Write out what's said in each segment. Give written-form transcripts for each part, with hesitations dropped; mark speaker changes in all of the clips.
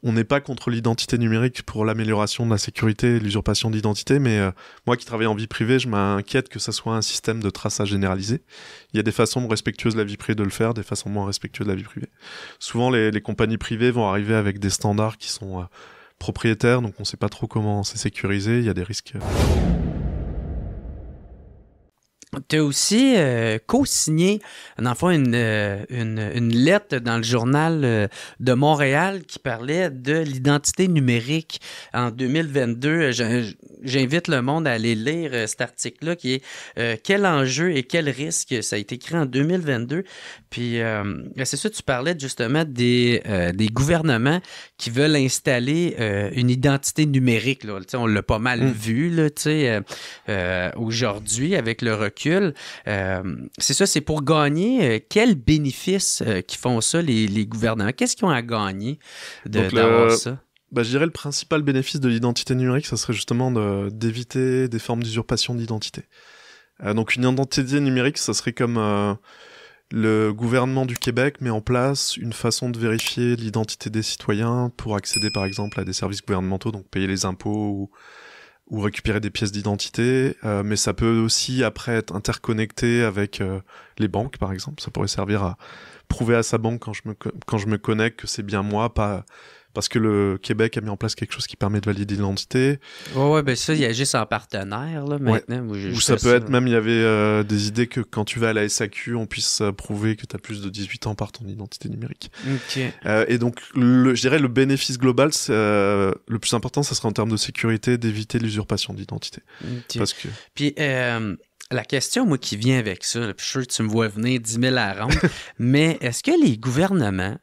Speaker 1: on n'est pas contre l'identité numérique pour l'amélioration de la sécurité et l'usurpation d'identité, mais moi qui travaille en vie privée, je m'inquiète que ça soit un système de traçage généralisé. Il y a des façons respectueuses de la vie privée de le faire, des façons moins respectueuses de la vie privée. Souvent, les compagnies privées vont arriver avec des standards qui sont propriétaires, donc on ne sait pas trop comment c'est sécurisé, il y a des risques.
Speaker 2: Tu as aussi co-signé, dans le fond, une lettre dans le journal de Montréal qui parlait de l'identité numérique en 2022. J'invite le monde à aller lire cet article-là qui est quel enjeu et quel risque. Ça a été écrit en 2022. Puis, c'est ça, tu parlais justement des gouvernements qui veulent installer une identité numérique. Là. On l'a pas mal vu là, aujourd'hui avec le recul. C'est ça, c'est pour gagner. Quels bénéfices qui font ça, les gouvernements? Qu'est-ce qu'ils ont à gagner d'avoir ça?
Speaker 1: Je dirais le principal bénéfice de l'identité numérique, ça serait justement d'éviter des formes d'usurpation d'identité. Donc une identité numérique, ça serait comme le gouvernement du Québec met en place une façon de vérifier l'identité des citoyens pour accéder par exemple à des services gouvernementaux, donc payer les impôts ou récupérer des pièces d'identité, mais ça peut aussi après être interconnecté avec les banques par exemple. Ça pourrait servir à prouver à sa banque quand je me connecte que c'est bien moi, pas parce que le Québec a mis en place quelque chose qui permet de valider l'identité.
Speaker 2: Ouais, ben ça, il y a juste en partenaire là maintenant.
Speaker 1: Ouais. Ou ça peut être même, il y avait des idées que quand tu vas à la SAQ, on puisse prouver que tu as plus de 18 ans par ton identité numérique.
Speaker 2: Okay.
Speaker 1: Et donc, je dirais le bénéfice global, le plus important, ça serait en termes de sécurité, d'éviter l'usurpation d'identité.
Speaker 2: Okay.
Speaker 1: Parce que...
Speaker 2: Puis, la question, moi, qui vient avec ça, là, puis je suis sûr que tu me vois venir 10 000 à la ronde, mais est-ce que les gouvernements,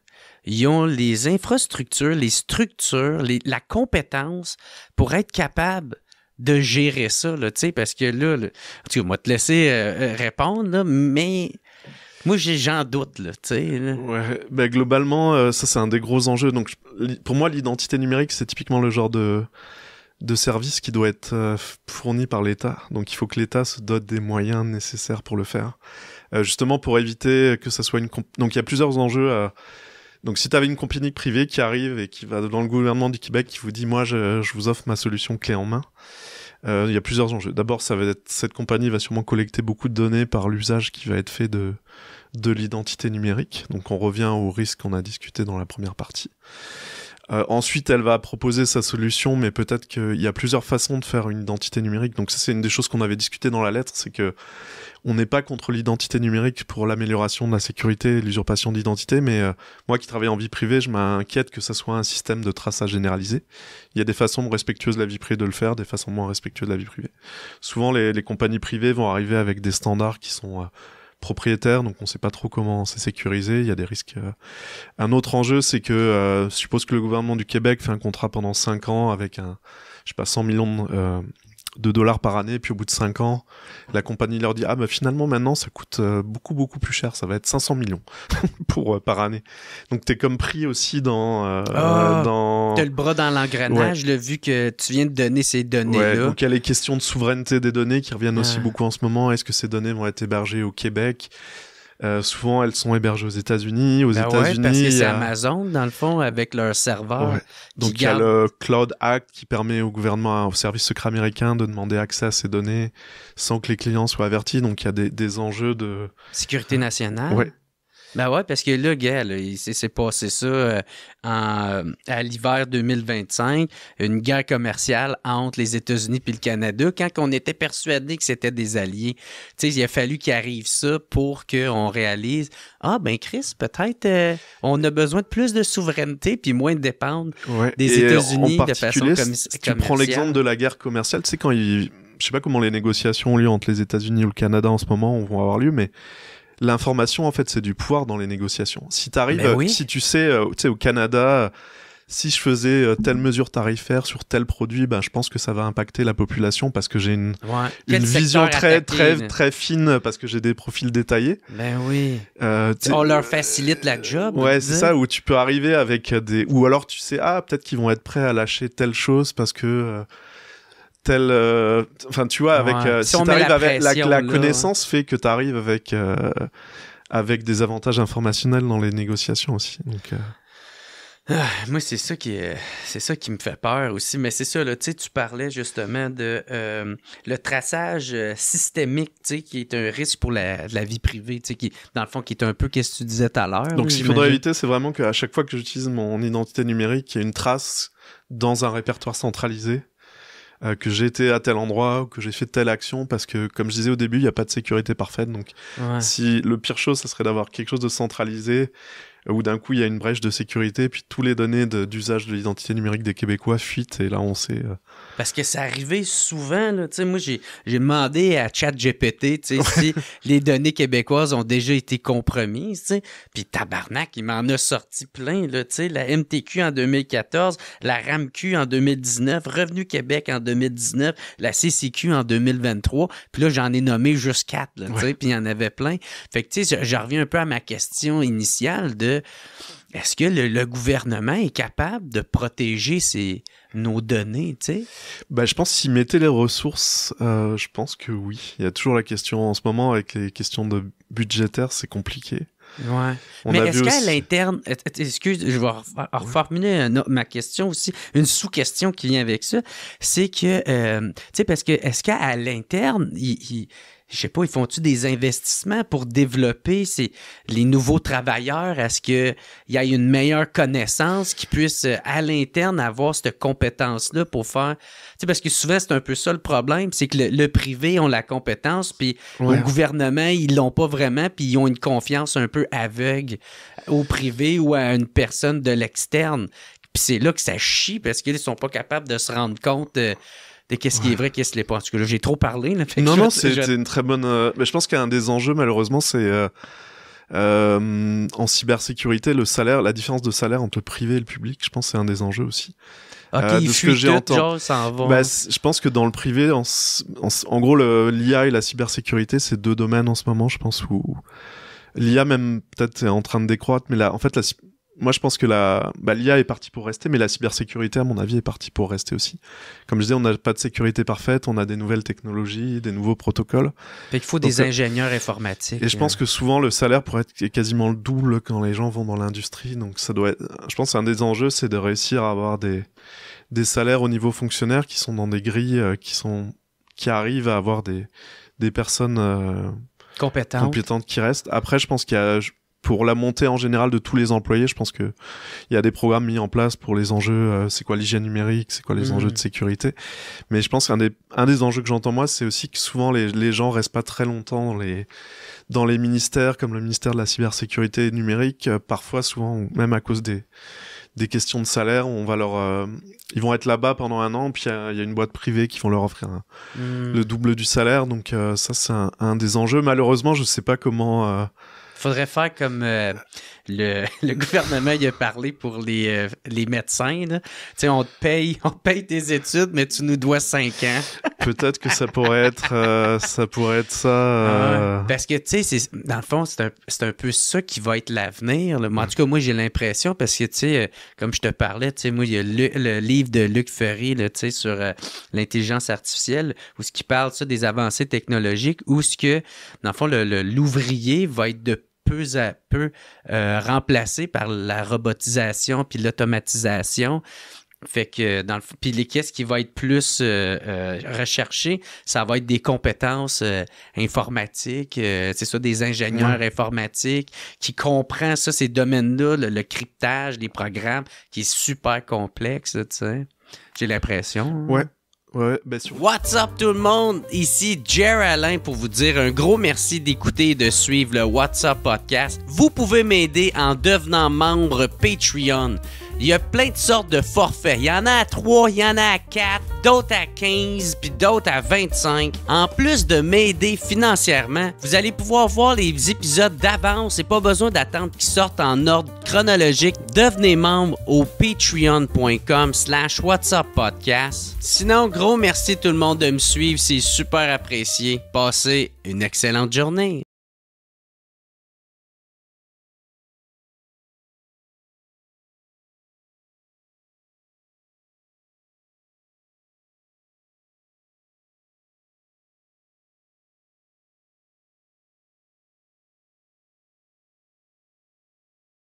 Speaker 2: ils ont les infrastructures, les structures, la compétence pour être capables de gérer ça, là, parce que là, en tout cas, moi, te laisser répondre, là, mais moi, j'en doute, là, tu sais.
Speaker 1: Ouais, ben globalement, ça, c'est un des gros enjeux. Donc, pour moi, l'identité numérique, c'est typiquement le genre de service qui doit être fourni par l'État. Donc, il faut que l'État se dote des moyens nécessaires pour le faire. Justement, pour éviter que ça soit Donc, il y a plusieurs enjeux. Donc, si tu avais une compagnie privée qui arrive et qui va dans le gouvernement du Québec, qui vous dit, moi, je vous offre ma solution clé en main, il y a plusieurs enjeux. D'abord, cette compagnie va sûrement collecter beaucoup de données par l'usage qui va être fait de l'identité numérique. Donc, on revient au risque qu'on a discuté dans la première partie. Ensuite, elle va proposer sa solution, mais peut-être qu'il y a plusieurs façons de faire une identité numérique. Donc ça, c'est une des choses qu'on avait discuté dans la lettre, c'est que on n'est pas contre l'identité numérique pour l'amélioration de la sécurité et l'usurpation d'identité, mais moi qui travaille en vie privée, je m'inquiète que ça soit un système de traçage généralisé. Il y a des façons respectueuses de la vie privée de le faire, des façons moins respectueuses de la vie privée. Souvent, les compagnies privées vont arriver avec des standards qui sont propriétaire, donc on sait pas trop comment c'est sécurisé, il y a des risques. Un autre enjeu, c'est que suppose que le gouvernement du Québec fait un contrat pendant 5 ans avec 100 millions de dollars par année, puis au bout de 5 ans, la compagnie leur dit finalement maintenant ça coûte beaucoup beaucoup plus cher, ça va être 500 millions par année. Donc t'es comme pris aussi dans
Speaker 2: t'as le bras dans l'engrenage, là, vu que tu viens de donner ces données-là.
Speaker 1: Ouais, donc il y a les questions de souveraineté des données qui reviennent aussi beaucoup en ce moment. Est-ce que ces données vont être hébergées au Québec? Souvent, elles sont hébergées aux États-Unis. Aux États-Unis,
Speaker 2: parce que c'est Amazon, dans le fond, avec leur serveur.
Speaker 1: Ouais. Donc, il y a le Cloud Act qui permet au gouvernement, au service secret américain de demander accès à ces données sans que les clients soient avertis. Donc, il y a des enjeux de...
Speaker 2: Sécurité nationale?
Speaker 1: Ouais.
Speaker 2: Ben ouais, parce que là, gars, il s'est passé ça à l'hiver 2025, une guerre commerciale entre les États-Unis et le Canada, quand on était persuadé que c'était des alliés. Tu sais, il a fallu qu'il arrive ça pour qu'on réalise, Chris, peut-être on a besoin de plus de souveraineté puis moins de dépendre des États-Unis de façon commerciale.
Speaker 1: Si tu prends l'exemple de la guerre commerciale, tu sais, je sais pas comment les négociations ont lieu entre les États-Unis ou le Canada en ce moment vont avoir lieu, mais l'information, en fait, c'est du pouvoir dans les négociations. Si t'arrives, si tu sais, au Canada, si je faisais telle mesure tarifaire sur tel produit, je pense que ça va impacter la population parce que j'ai une vision très fine parce que j'ai des profils détaillés.
Speaker 2: Ben oui. On leur facilite la job.
Speaker 1: Ouais, c'est ça, où tu peux arriver avec ou alors tu sais, peut-être qu'ils vont être prêts à lâcher telle chose parce que... tu vois, avec si t'arrives avec la connaissance fait que t'arrives avec des avantages informationnels dans les négociations aussi. Donc
Speaker 2: Moi, c'est ça qui me fait peur aussi. Mais c'est ça, là, tu sais, tu parlais justement de le traçage systémique, tu sais, qui est un risque pour la vie privée, tu sais, qui, dans le fond, qui est un peu ce que tu disais tout à l'heure.
Speaker 1: Donc, ce qu'il faudrait éviter, c'est vraiment qu'à chaque fois que j'utilise mon identité numérique, il y ait une trace dans un répertoire centralisé, que j'ai été à tel endroit ou que j'ai fait telle action, parce que, comme je disais au début, il n'y a pas de sécurité parfaite. Donc, si le pire chose, ça serait d'avoir quelque chose de centralisé, où d'un coup il y a une brèche de sécurité, puis tous les données d'usage de l'identité numérique des Québécois fuitent, et là on sait...
Speaker 2: Parce que ça arrivait souvent, là, tu sais, moi j'ai demandé à ChatGPT, tu sais, si les données québécoises ont déjà été compromises, tu sais, puis tabarnak, il m'en a sorti plein, là, tu sais, la MTQ en 2014, la RAMQ en 2019, Revenu Québec en 2019, la CCQ en 2023, puis là j'en ai nommé juste 4, là, tu sais, puis il y en avait plein. Fait que, tu sais, je reviens un peu à ma question initiale de est-ce que le gouvernement est capable de protéger nos données, tu sais?
Speaker 1: Ben, je pense s'ils mettaient les ressources, je pense que oui. Il y a toujours la question, en ce moment, avec les questions de budgétaires, c'est compliqué.
Speaker 2: Ouais. Mais est-ce qu'à l'interne, excuse, je vais reformuler ma question aussi, une sous-question qui vient avec ça, c'est que, tu sais, parce que est-ce qu'à l'interne, je sais pas, ils font-tu des investissements pour développer les nouveaux travailleurs? Est-ce qu'il y a une meilleure connaissance qui puisse, à l'interne, avoir cette compétence-là pour faire... Tu sais, parce que souvent, c'est un peu ça le problème, c'est que le privé ont la compétence, puis au gouvernement, ils l'ont pas vraiment, puis ils ont une confiance un peu aveugle au privé ou à une personne de l'externe. Puis c'est là que ça chie, parce qu'ils sont pas capables de se rendre compte... de qu'est-ce qui est vrai, qu'est-ce qui l'est pas. En tout cas, là, j'ai trop parlé. Là,
Speaker 1: non, c'est une très bonne... Mais je pense qu'un des enjeux, malheureusement, c'est en cybersécurité, le salaire, la différence de salaire entre le privé et le public, je pense que c'est un des enjeux aussi.
Speaker 2: Ok,
Speaker 1: de ce que j'ai entendu. Je pense que dans le privé, en gros, l'IA et la cybersécurité, c'est deux domaines en ce moment, je pense, où l'IA même peut-être est en train de décroître, mais là, en fait, moi, je pense que l'IA est partie pour rester, mais la cybersécurité, à mon avis, est partie pour rester aussi. Comme je disais, on n'a pas de sécurité parfaite, on a des nouvelles technologies, des nouveaux protocoles.
Speaker 2: Fait qu'il faut des ingénieurs informatiques.
Speaker 1: Et je pense que souvent, le salaire pourrait être quasiment le double quand les gens vont dans l'industrie. Donc, ça doit être... Je pense qu'un des enjeux, c'est de réussir à avoir des salaires au niveau fonctionnaire qui sont dans des grilles qui arrivent à avoir des personnes compétentes qui restent. Après, je pense qu'il y a... Pour la montée en général de tous les employés, je pense que il y a des programmes mis en place pour les enjeux, c'est quoi l'hygiène numérique, c'est quoi les enjeux de sécurité. Mais je pense qu'un des enjeux que j'entends moi, c'est aussi que souvent les gens restent pas très longtemps dans les ministères, comme le ministère de la cybersécurité numérique, parfois, souvent, même à cause des questions de salaire, ils vont être là-bas pendant 1 an, puis il y a une boîte privée qui vont leur offrir le double du salaire. Donc ça, c'est un des enjeux. Malheureusement, je sais pas comment...
Speaker 2: Faudrait faire comme le gouvernement il a parlé pour les médecins. Tu sais, on te paye tes études, mais tu nous dois 5 ans.
Speaker 1: Peut-être que ça pourrait être ça.
Speaker 2: Parce que, tu sais, dans le fond, c'est un peu ça qui va être l'avenir. En tout cas, moi, j'ai l'impression, parce que, tu sais, comme je te parlais, tu sais, moi, il y a le livre de Luc Ferry, tu sais, sur l'intelligence artificielle, où ce qui parle, ça, des avancées technologiques, où ce que, dans le fond, l'ouvrier va être de peu à peu remplacé par la robotisation puis l'automatisation. Fait que puis qu'est-ce qui va être plus recherché, ça va être des compétences informatiques, c'est ça, des ingénieurs informatiques qui comprennent ça, ces domaines-là, le cryptage, les programmes, qui est super complexe, tu sais. J'ai l'impression.
Speaker 1: Ouais. Ouais, bien sûr.
Speaker 2: What's up tout le monde? Ici Jer Alain pour vous dire un gros merci d'écouter et de suivre le What's Up Podcast. Vous pouvez m'aider en devenant membre Patreon. Il y a plein de sortes de forfaits. Il y en a à 3, il y en a à 4, d'autres à 15, puis d'autres à 25. En plus de m'aider financièrement, vous allez pouvoir voir les épisodes d'avance et pas besoin d'attendre qu'ils sortent en ordre chronologique. Devenez membre au patreon.com/whatsuppodcast. Sinon, gros merci tout le monde de me suivre, c'est super apprécié. Passez une excellente journée.